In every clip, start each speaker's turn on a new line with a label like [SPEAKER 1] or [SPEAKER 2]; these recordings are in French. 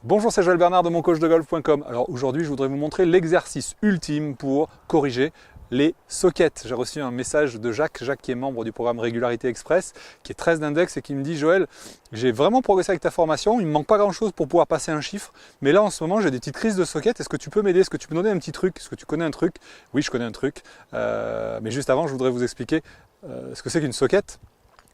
[SPEAKER 1] Bonjour, c'est Joël Bernard de moncoachdegolf.com. Alors aujourd'hui, je voudrais vous montrer l'exercice ultime pour corriger les sockets. J'ai reçu un message de Jacques qui est membre du programme Régularité Express, qui est 13 d'index et qui me dit: Joël, j'ai vraiment progressé avec ta formation, il me manque pas grand chose pour pouvoir passer un chiffre, mais là en ce moment j'ai des petites crises de sockets, est-ce que tu peux m'aider? Est-ce que tu peux me donner un petit truc? Est-ce que tu connais un truc? Oui, je connais un truc, mais juste avant je voudrais vous expliquer ce que c'est qu'une socket.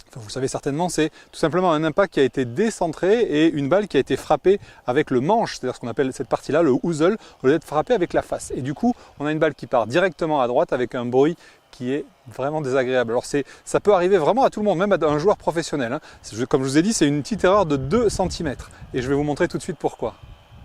[SPEAKER 1] Enfin, vous le savez certainement, c'est tout simplement un impact qui a été décentré et une balle qui a été frappée avec le manche, c'est-à-dire ce qu'on appelle cette partie-là, le houzel, au lieu d'être frappée avec la face. Et du coup, on a une balle qui part directement à droite avec un bruit qui est vraiment désagréable. Alors ça peut arriver vraiment à tout le monde, même à un joueur professionnel, hein. Comme je vous ai dit, c'est une petite erreur de 2 cm et je vais vous montrer tout de suite pourquoi.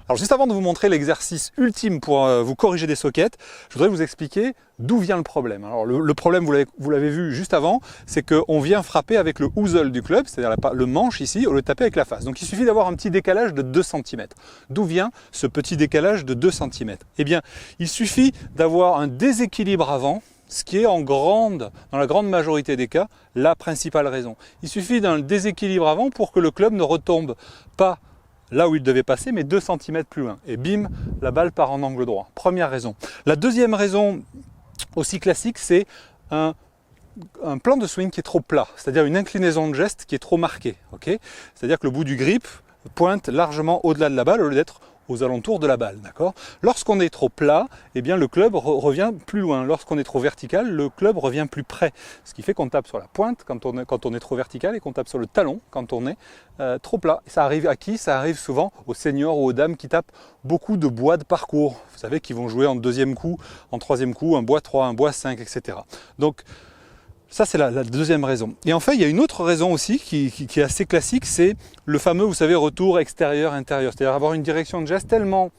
[SPEAKER 1] Alors juste avant de vous montrer l'exercice ultime pour vous corriger des sockets, je voudrais vous expliquer d'où vient le problème. Alors le problème, vous l'avez vu juste avant, c'est qu'on vient frapper avec le houzel du club, c'est-à-dire le manche ici, au lieu de taper avec la face. Donc il suffit d'avoir un petit décalage de 2 cm. D'où vient ce petit décalage de 2 cm? Eh bien, il suffit d'avoir un déséquilibre avant, ce qui est dans la grande majorité des cas, la principale raison. Il suffit d'un déséquilibre avant pour que le club ne retombe pas là où il devait passer, mais 2 cm plus loin. Et bim, la balle part en angle droit. Première raison. La deuxième raison, aussi classique, c'est un plan de swing qui est trop plat, c'est-à-dire une inclinaison de geste qui est trop marquée. Okay, c'est-à-dire que le bout du grip pointe largement au-delà de la balle au lieu d'être aux alentours de la balle. Lorsqu'on est trop plat, eh bien, le club revient plus loin. Lorsqu'on est trop vertical, le club revient plus près. Ce qui fait qu'on tape sur la pointe quand on est trop vertical et qu'on tape sur le talon quand on est trop plat. Et ça arrive à qui? Ça arrive souvent aux seniors ou aux dames qui tapent beaucoup de bois de parcours. Vous savez, qui vont jouer en deuxième coup, en troisième coup, un bois 3, un bois 5, etc. Donc, ça, c'est la deuxième raison. Et en fait, il y a une autre raison aussi qui est assez classique, c'est le fameux, vous savez, retour extérieur-intérieur. C'est-à-dire avoir une direction de geste tellement,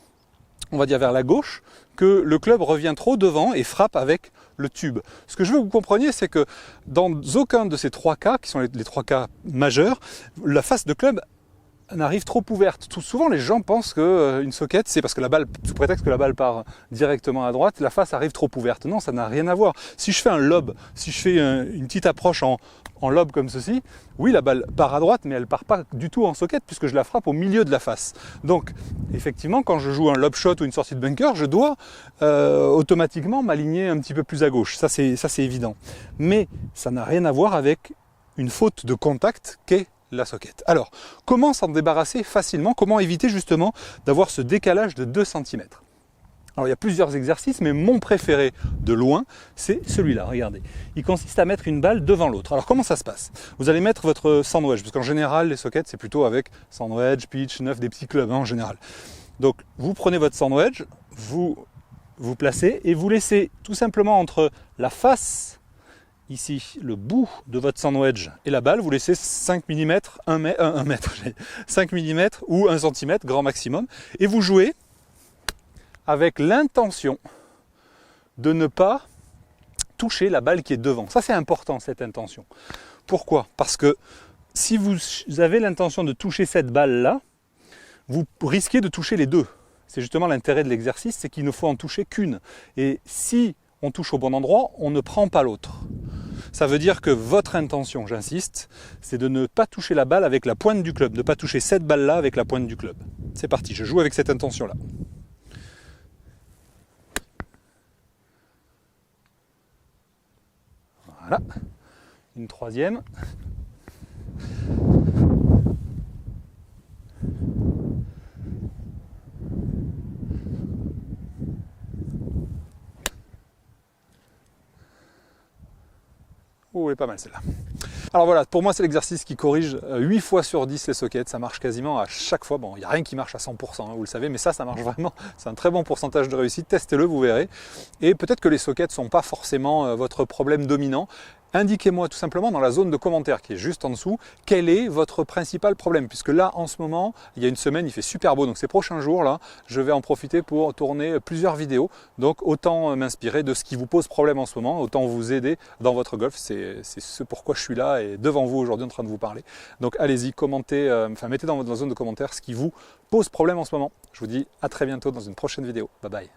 [SPEAKER 1] on va dire, vers la gauche, que le club revient trop devant et frappe avec le tube. Ce que je veux que vous compreniez, c'est que dans aucun de ces 3 cas, qui sont les 3 cas majeurs, la face de club n'arrive trop ouverte. Tout souvent, les gens pensent qu'une socket, c'est parce que la balle, sous prétexte que la balle part directement à droite, la face arrive trop ouverte. Non, ça n'a rien à voir. Si je fais un lob, si je fais une petite approche en lob comme ceci, oui, la balle part à droite, mais elle ne part pas du tout en socket puisque je la frappe au milieu de la face. Donc, effectivement, quand je joue un lob shot ou une sortie de bunker, je dois automatiquement m'aligner un petit peu plus à gauche. Ça, c'est évident. Mais ça n'a rien à voir avec une faute de contact qu'est la socket. Alors, comment s'en débarrasser facilement? Comment éviter justement d'avoir ce décalage de 2 cm? Alors, il y a plusieurs exercices, mais mon préféré de loin, c'est celui-là. Regardez. Il consiste à mettre une balle devant l'autre. Alors, comment ça se passe? Vous allez mettre votre sandwich, parce qu'en général, les sockets, c'est plutôt avec sandwich, pitch, 9, des petits clubs, hein, en général. Donc, vous prenez votre sandwich, vous placez et vous laissez tout simplement entre la face, ici, le bout de votre sandwich et la balle, vous laissez 5 mm, 5 mm ou 1 cm, grand maximum, et vous jouez avec l'intention de ne pas toucher la balle qui est devant. Ça, c'est important, cette intention. Pourquoi? Parce que si vous avez l'intention de toucher cette balle-là, vous risquez de toucher les deux. C'est justement l'intérêt de l'exercice, c'est qu'il ne faut en toucher qu'une. Et si on touche au bon endroit, on ne prend pas l'autre. Ça veut dire que votre intention, j'insiste, c'est de ne pas toucher la balle avec la pointe du club, de ne pas toucher cette balle-là avec la pointe du club. C'est parti, je joue avec cette intention-là. Voilà. Une troisième. Oh, elle est pas mal celle-là. Alors voilà, pour moi c'est l'exercice qui corrige 8 fois sur 10 les sockets, ça marche quasiment à chaque fois. Bon, il n'y a rien qui marche à 100%, hein, vous le savez, mais ça marche vraiment, c'est un très bon pourcentage de réussite, testez-le, vous verrez. Et peut-être que les sockets ne sont pas forcément votre problème dominant. Indiquez-moi tout simplement dans la zone de commentaires qui est juste en dessous, quel est votre principal problème. Puisque là, en ce moment, il y a une semaine, il fait super beau. Donc ces prochains jours, là, je vais en profiter pour tourner plusieurs vidéos. Donc autant m'inspirer de ce qui vous pose problème en ce moment, autant vous aider dans votre golf. C'est ce pourquoi je suis là et devant vous aujourd'hui en train de vous parler. Donc allez-y, commentez, mettez dans la zone de commentaires ce qui vous pose problème en ce moment. Je vous dis à très bientôt dans une prochaine vidéo. Bye bye.